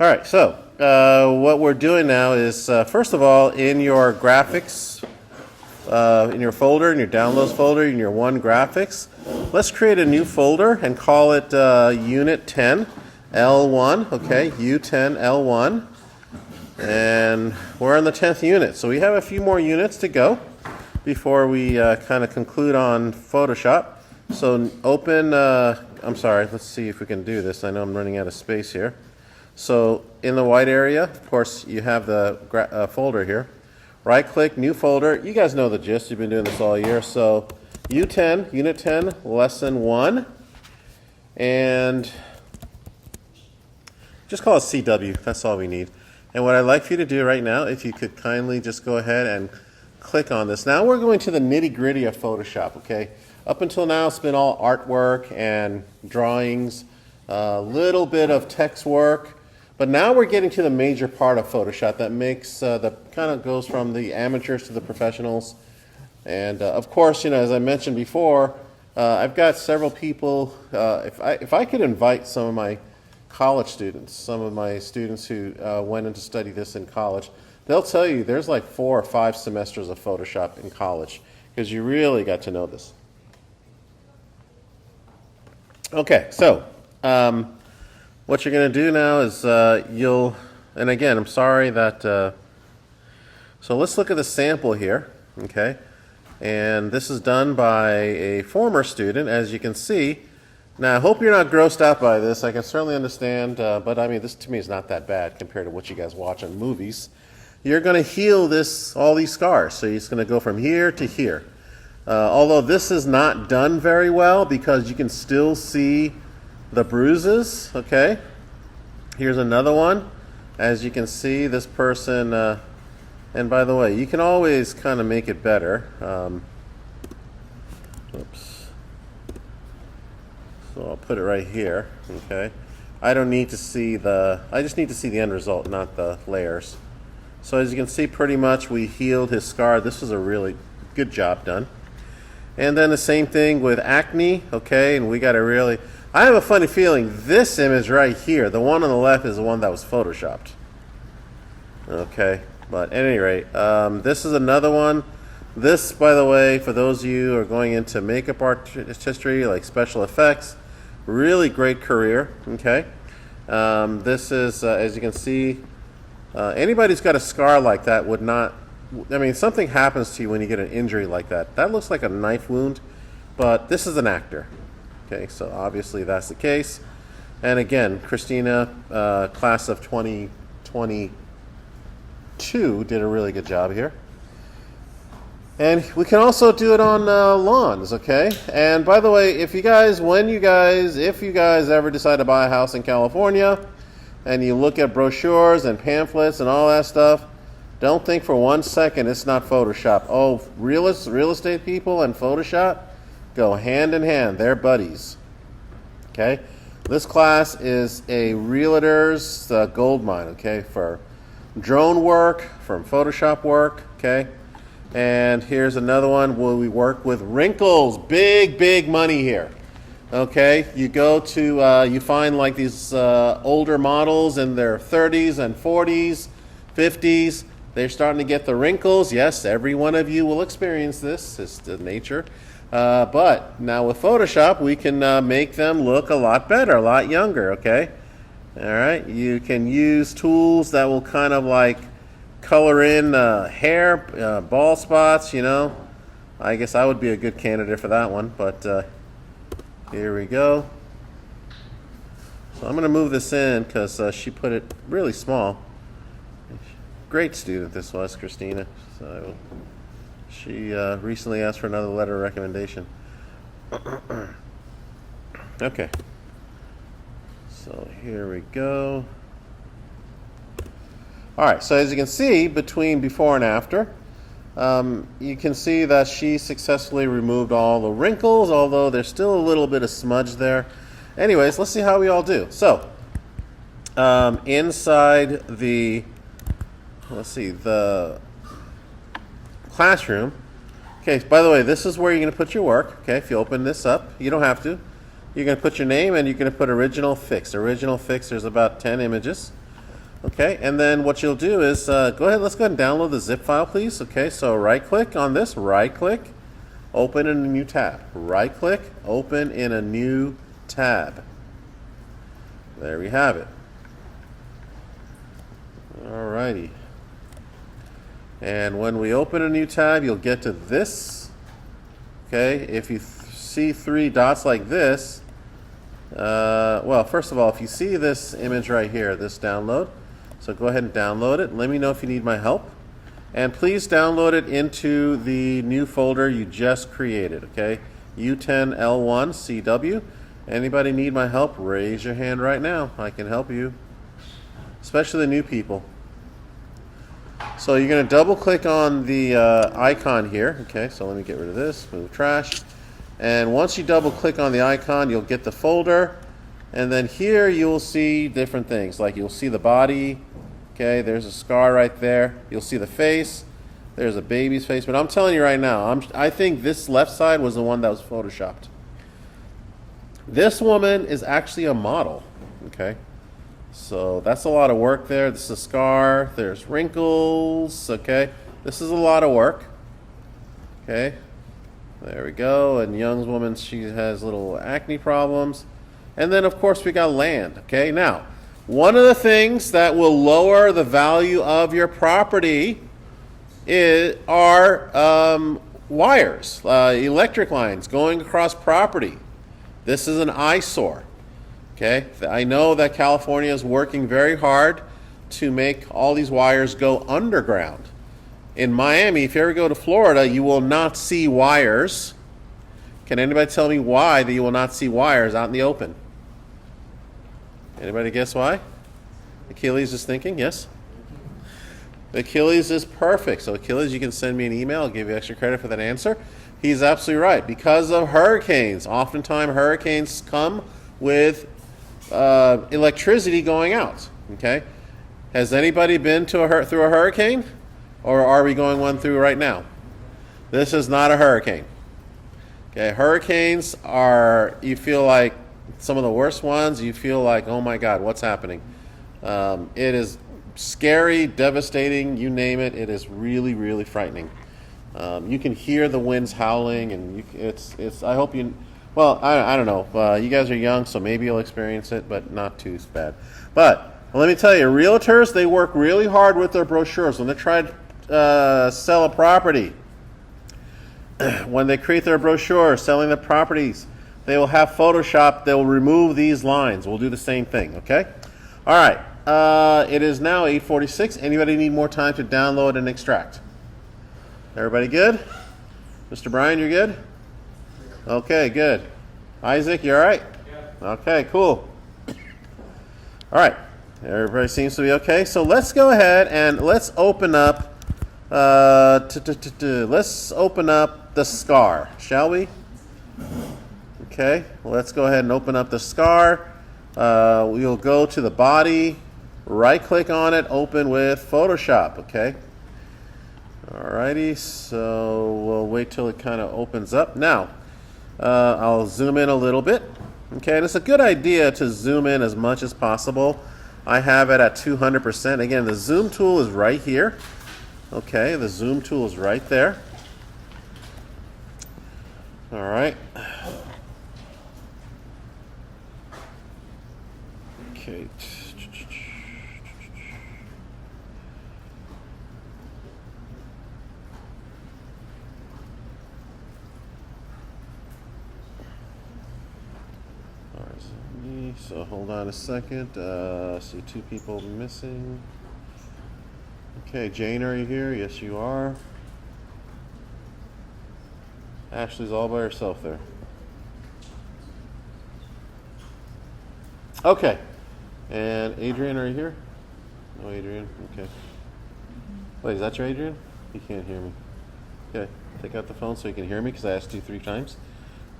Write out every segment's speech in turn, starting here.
All right, so what we're doing now is, first of all, in your graphics, in your folder, in your downloads folder, in your one graphics, let's create a new folder and call it U10L1, okay, U10L1. And we're on the 10th unit, so we have a few more units to go before we kind of conclude on Photoshop. So open, I'm sorry, let's see if we can do this. I know I'm running out of space here. So in the white area, of course, you have the folder here. Right-click, new folder. You guys know the gist. You've been doing this all year. So U10, Unit 10, Lesson 1. And just call it CW. That's all we need. And what I'd like for you to do right now, if you could kindly just go ahead and click on this. Now we're going to the nitty-gritty of Photoshop, okay? Up until now, it's been all artwork and drawings, a little bit of text work. But now we're getting to the major part of Photoshop that makes, that kind of goes from the amateurs to the professionals. And of course, you know, as I mentioned before, I've got several people, if I could invite some of my college students, some of my students who went in to study this in college, they'll tell you there's like 4 or 5 semesters of Photoshop in college because you really got to know this. Okay, so what you're going to do now is and again, I'm sorry that, so let's look at the sample here, okay? And this is done by a former student, as you can see. Now, I hope you're not grossed out by this. I can certainly understand, but I mean, this to me is not that bad compared to what you guys watch on movies. You're going to heal all these scars. So it's going to go from here to here. Although this is not done very well because you can still see the bruises, okay? Here's another one. As you can see, this person, and by the way, you can always kind of make it better. Oops. So I'll put it right here, okay? I don't need to see I just need to see the end result, not the layers. So as you can see, pretty much we healed his scar. This was a really good job done. And then the same thing with acne, okay? And we got to really, I have a funny feeling this image right here, the one on the left is the one that was photoshopped. Okay, but at any rate, this is another one. This, by the way, for those of you who are going into makeup artistry, like special effects, really great career, okay? This is, as you can see, anybody who's got a scar like that would not, I mean, something happens to you when you get an injury like that. That looks like a knife wound, but this is an actor. Okay, so obviously that's the case. And again, Christina, class of 2022, did a really good job here. And we can also do it on lawns, okay? And by the way, if you guys ever decide to buy a house in California, and you look at brochures and pamphlets and all that stuff, don't think for one second it's not Photoshop. Oh, real estate people and Photoshop go hand in hand. They're buddies. Okay? This class is a realtor's gold mine, okay, for drone work, from Photoshop work, okay? And here's another one where we work with wrinkles. Big money here. Okay? You go to, you find like these older models in their 30s and 40s, 50s. They're starting to get the wrinkles. Yes, every one of you will experience this. It's the nature. But now with Photoshop, we can make them look a lot better, a lot younger, okay? All right. You can use tools that will kind of like color in hair, bald spots, you know. I guess I would be a good candidate for that one, but here we go. So I'm going to move this in because she put it really small. Great student this was, Christina. So she recently asked for another letter of recommendation. Okay. So here we go. All right, so as you can see, between before and after, you can see that she successfully removed all the wrinkles, although there's still a little bit of smudge there. Anyways, let's see how we all do. So, inside the, the classroom. Okay, by the way, this is where you're going to put your work. Okay, if you open this up, you don't have to. You're going to put your name and you're going to put original fix. Original fix, there's about 10 images. Okay, and then what you'll do is let's go ahead and download the zip file, please. Okay, so right click on this, right click, open in a new tab. Right click, open in a new tab. There we have it. Alrighty. And when we open a new tab, you'll get to this. Okay, if you see three dots like this, well, first of all, if you see this image right here, this download, so go ahead and download it. Let me know if you need my help. And please download it into the new folder you just created, okay? U10L1 CW. Anybody need my help? Raise your hand right now. I can help you, especially the new people. So you're going to double click on the icon here. Okay, so let me get rid of this, move trash. And once you double click on the icon, you'll get the folder. And then here you'll see different things, like you'll see the body. Okay, there's a scar right there. You'll see the face. There's a baby's face. But I'm telling you right now, I think this left side was the one that was photoshopped. This woman is actually a model. Okay, so that's a lot of work there. This is a scar. There's wrinkles. Okay, this is a lot of work. Okay, there we go. And Young's woman, she has little acne problems. And then, of course, we got land. Okay, now, one of the things that will lower the value of your property are wires, electric lines going across property. This is an eyesore. Okay, I know that California is working very hard to make all these wires go underground. In Miami, if you ever go to Florida, you will not see wires. Can anybody tell me why that you will not see wires out in the open? Anybody guess why? Achilles is thinking, yes? Achilles is perfect. So Achilles, you can send me an email. I'll give you extra credit for that answer. He's absolutely right. Because of hurricanes, oftentimes hurricanes come with electricity going out. Okay? Has anybody been through a hurricane? Or are we going one through right now? This is not a hurricane. Okay, hurricanes are, you feel like some of the worst ones. You feel like, oh my God, what's happening? It is scary, devastating, you name it. It is really, really frightening. You can hear the winds howling, and it's. I hope you. Well, I don't know. You guys are young, so maybe you'll experience it, but not too bad. But let me tell you, realtors, they work really hard with their brochures when they try to sell a property. When they create their brochure selling the properties, they will have Photoshop. They will remove these lines. We'll do the same thing. Okay. All right. It is now 8:46. Anybody need more time to download and extract? Everybody good? Mr. Brian, you're good? Okay, good. Isaac, you all right? Yeah. Okay, cool. All right. Everybody seems to be okay. So let's go ahead and let's open up. Let's open up the scar, shall we? Okay. Let's go ahead and open up the scar. We'll go to the body. Right-click on it. Open with Photoshop. Okay. Alrighty, so we'll wait till it kind of opens up. Now, I'll zoom in a little bit. Okay, and it's a good idea to zoom in as much as possible. I have it at 200%. Again, the zoom tool is right here. Okay, the zoom tool is right there. All right. Okay. So hold on a second. See two people missing. Okay, Jane, are you here? Yes, you are. Ashley's all by herself there. Okay. And Adrian, are you here? No, Adrian. Okay. Wait, is that your Adrian? He can't hear me. Okay, take out the phone so you can hear me because I asked you 3 times.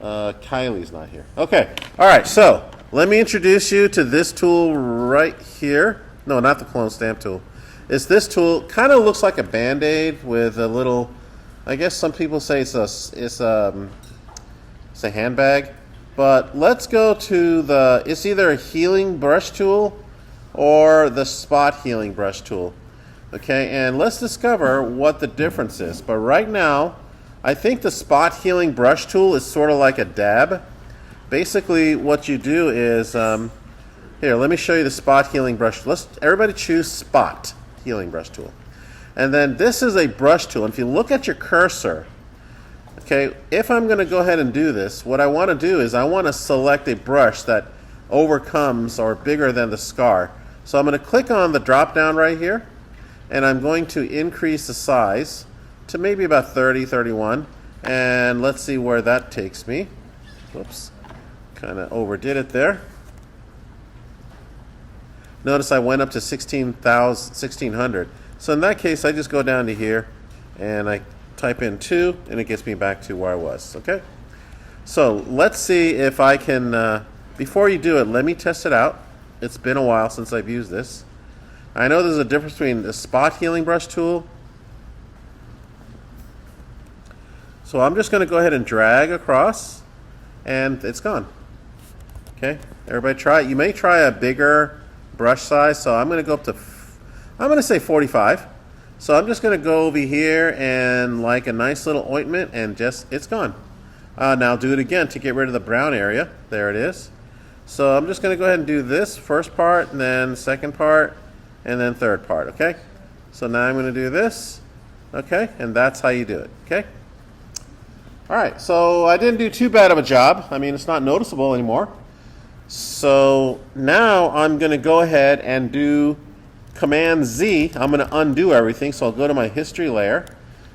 Kylie's not here. Okay. All right. So let me introduce you to this tool right here. No, not the clone stamp tool. It's this tool. Kind of looks like a Band-Aid with a little. I guess some people say it's a handbag. But let's go to the. It's either a healing brush tool or the spot healing brush tool. Okay, and let's discover what the difference is. But right now, I think the spot healing brush tool is sort of like a dab. Basically, what you do is, here, let me show you the spot healing brush. Everybody choose spot healing brush tool. And then this is a brush tool. And if you look at your cursor, okay, if I'm going to go ahead and do this, what I want to do is I want to select a brush that overcomes or bigger than the scar. So I'm going to click on the drop down right here, and I'm going to increase the size to maybe about 30, 31. And let's see where that takes me. Whoops, kind of overdid it there. Notice I went up to 1600. So in that case, I just go down to here, and I type in 2, and it gets me back to where I was, okay? So let's see if I can, before you do it, let me test it out. It's been a while since I've used this. I know there's a difference between the spot healing brush tool. So I'm just going to go ahead and drag across, and it's gone. Okay, everybody try it. You may try a bigger brush size, so I'm going to go up to, I'm going to say 45. So I'm just going to go over here and like a nice little ointment, and just, it's gone. Now do it again to get rid of the brown area. There it is. So I'm just going to go ahead and do this first part, and then second part, and then third part, okay? So now I'm going to do this, okay? And that's how you do it, okay? All right, so I didn't do too bad of a job. I mean, it's not noticeable anymore. So now I'm going to go ahead and do Command Z. I'm going to undo everything, so I'll go to my history layer,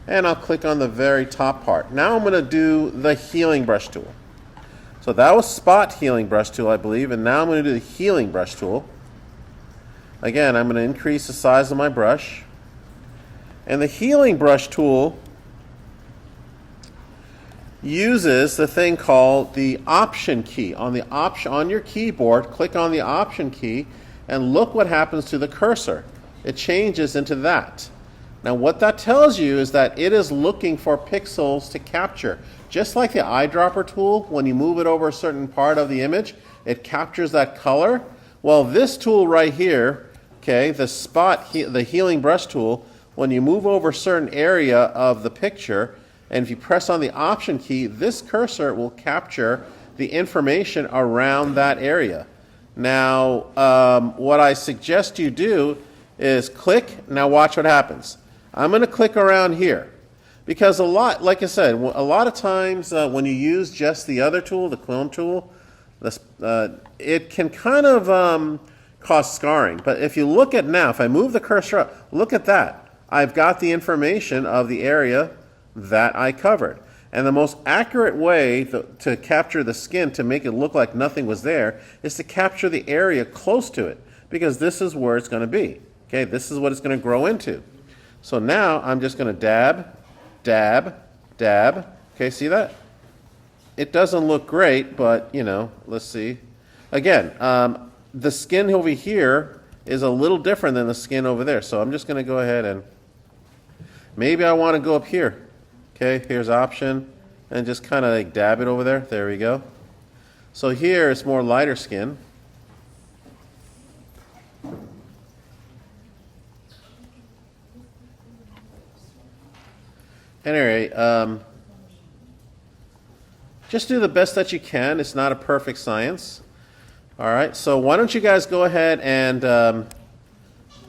and I'll click on the very top part. Now I'm going to do the healing brush tool. So that was spot healing brush tool, I believe, and now I'm going to do the healing brush tool. Again, I'm going to increase the size of my brush. And the healing brush tool uses the thing called the option key. On your keyboard, click on the option key, and look what happens to the cursor. It changes into that. Now what that tells you is that it is looking for pixels to capture. Just like the eyedropper tool, when you move it over a certain part of the image, it captures that color. Well, this tool right here, okay, the healing brush tool, when you move over a certain area of the picture, and if you press on the option key, this cursor will capture the information around that area. Now, what I suggest you do is click. Now watch what happens. I'm going to click around here. Because like I said, a lot of times when you use just the other tool, the clone tool, it can kind of cause scarring. But if you look at now, if I move the cursor up, look at that. I've got the information of the area that I covered. And the most accurate way to capture the skin to make it look like nothing was there is to capture the area close to it, because this is where it's going to be. Okay, this is what it's going to grow into. So now I'm just going to dab, dab, dab. Okay, see that? It doesn't look great, but, you know, let's see. Again, the skin over here is a little different than the skin over there. So I'm just going to go ahead and maybe I want to go up here. Okay, here's option, and just kind of like dab it over there. There we go. So here it's more lighter skin. Anyway, just do the best that you can. It's not a perfect science. All right, so why don't you guys go ahead and,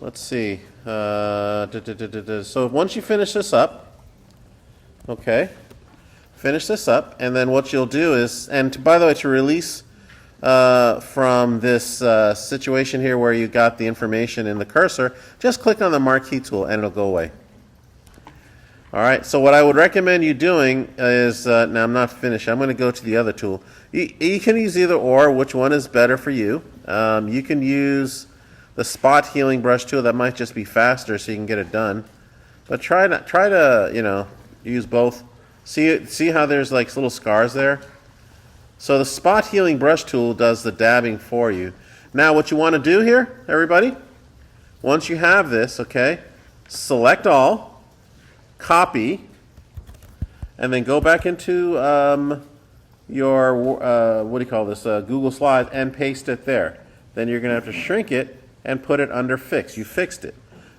let's see. So once you finish this up, okay, finish this up, and then what you'll do is, and by the way, to release from this situation here where you got the information in the cursor, just click on the marquee tool and it'll go away. All right, so what I would recommend you doing is, now I'm not finished, I'm going to go to the other tool. You can use either or, which one is better for you. You can use the spot healing brush tool. That might just be faster so you can get it done. But try to, you know, use both. See how there's like little scars there? So the spot healing brush tool does the dabbing for you. Now what you want to do here, everybody, once you have this, okay, select all, copy, and then go back into your, what do you call this, Google Slides, and paste it there. Then you're going to have to shrink it and put it under Fix. You fixed it.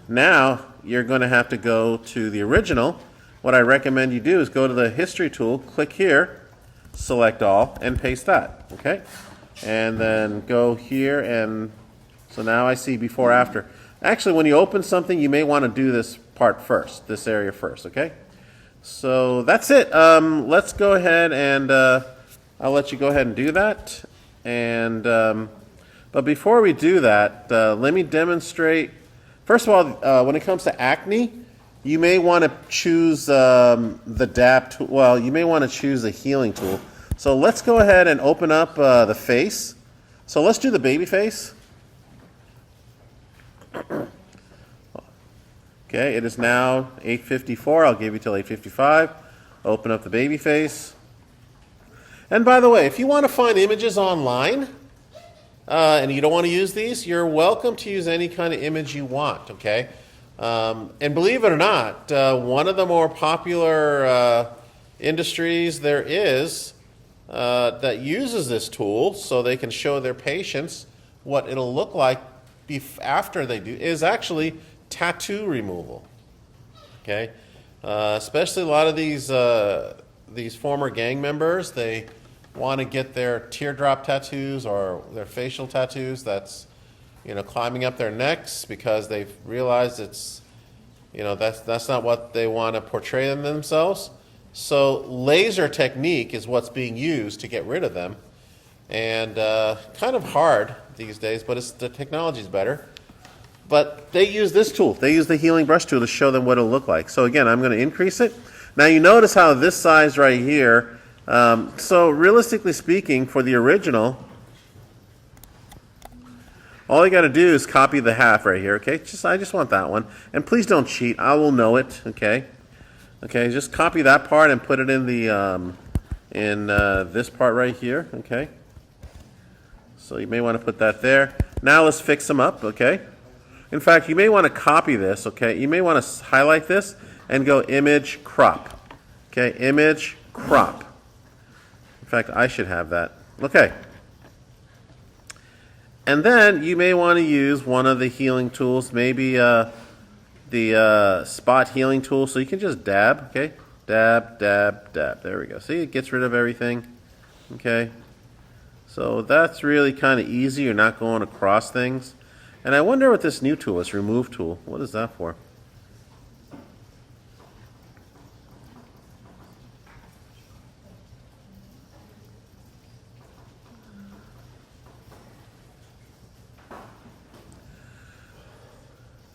Now you're going to have to go to the original. What I recommend you do is go to the History tool, click here, select all, and paste that. Okay? And then go here, and so now I see before, after. Actually, when you open something, you may want to do this part first, this area first, okay? So that's it. Let's go ahead and I'll let you go ahead and do that. And but before we do that, let me demonstrate. First of all, when it comes to acne, you may want to choose the DAP tool. Well, you may want to choose the healing tool. So let's go ahead and open up the face. So let's do the baby face. Okay, it is now 8:54. I'll give you till 8:55. Open up the baby face. And by the way, if you want to find images online and you don't want to use these, you're welcome to use any kind of image you want, okay? And believe it or not, one of the more popular industries there is that uses this tool so they can show their patients what it'll look like after they do is actually tattoo removal. Okay, especially a lot of these former gang members, they want to get their teardrop tattoos or their facial tattoos that's climbing up their necks because they've realized it's that's not what they want to portray themselves. So laser technique is what's being used to get rid of them, and kind of hard these days, but the technology's better. But they use this tool. They use the healing brush tool to show them what it'll look like. So again, I'm going to increase it. Now you notice how this size right here, so realistically speaking, for the original, all you got to do is copy the half right here, okay? I just want that one. And please don't cheat. I will know it, okay? Okay, just copy that part and put it in the this part right here, okay? So you may want to put that there. Now let's fix them up, okay? In fact, you may want to copy this, okay? You may want to highlight this and go image crop. Okay, image crop. In fact, I should have that. Okay. And then you may want to use one of the healing tools, maybe the spot healing tool. So you can just dab, okay? Dab, dab, dab. There we go. See, it gets rid of everything. Okay. So that's really kind of easy. You're not going across things. And I wonder what this new tool is, remove tool. What is that for?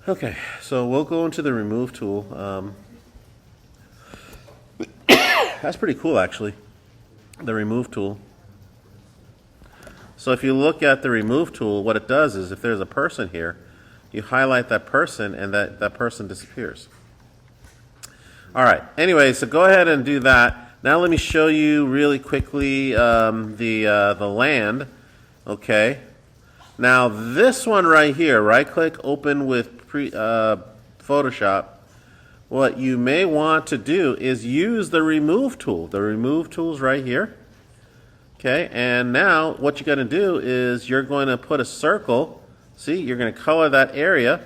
Okay, so we'll go into the remove tool. That's pretty cool, actually, the remove tool. So if you look at the remove tool, what it does is if there's a person here, you highlight that person and that person disappears. All right, anyway, so go ahead and do that. Now let me show you really quickly the land, okay? Now this one right here, right-click, open with Photoshop. What you may want to do is use the remove tool. The remove tool's right here. Okay, and now what you're going to do is you're going to put a circle. See, you're going to color that area,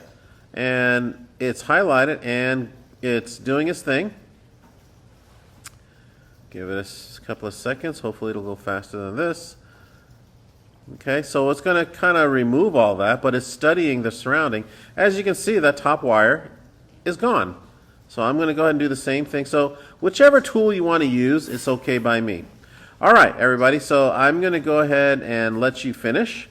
and it's highlighted, and it's doing its thing. Give it a couple of seconds. Hopefully it'll go faster than this. Okay, so it's going to kind of remove all that, but it's studying the surrounding. As you can see, that top wire is gone. So I'm going to go ahead and do the same thing. So whichever tool you want to use, it's okay by me. All right, everybody, so I'm going to go ahead and let you finish.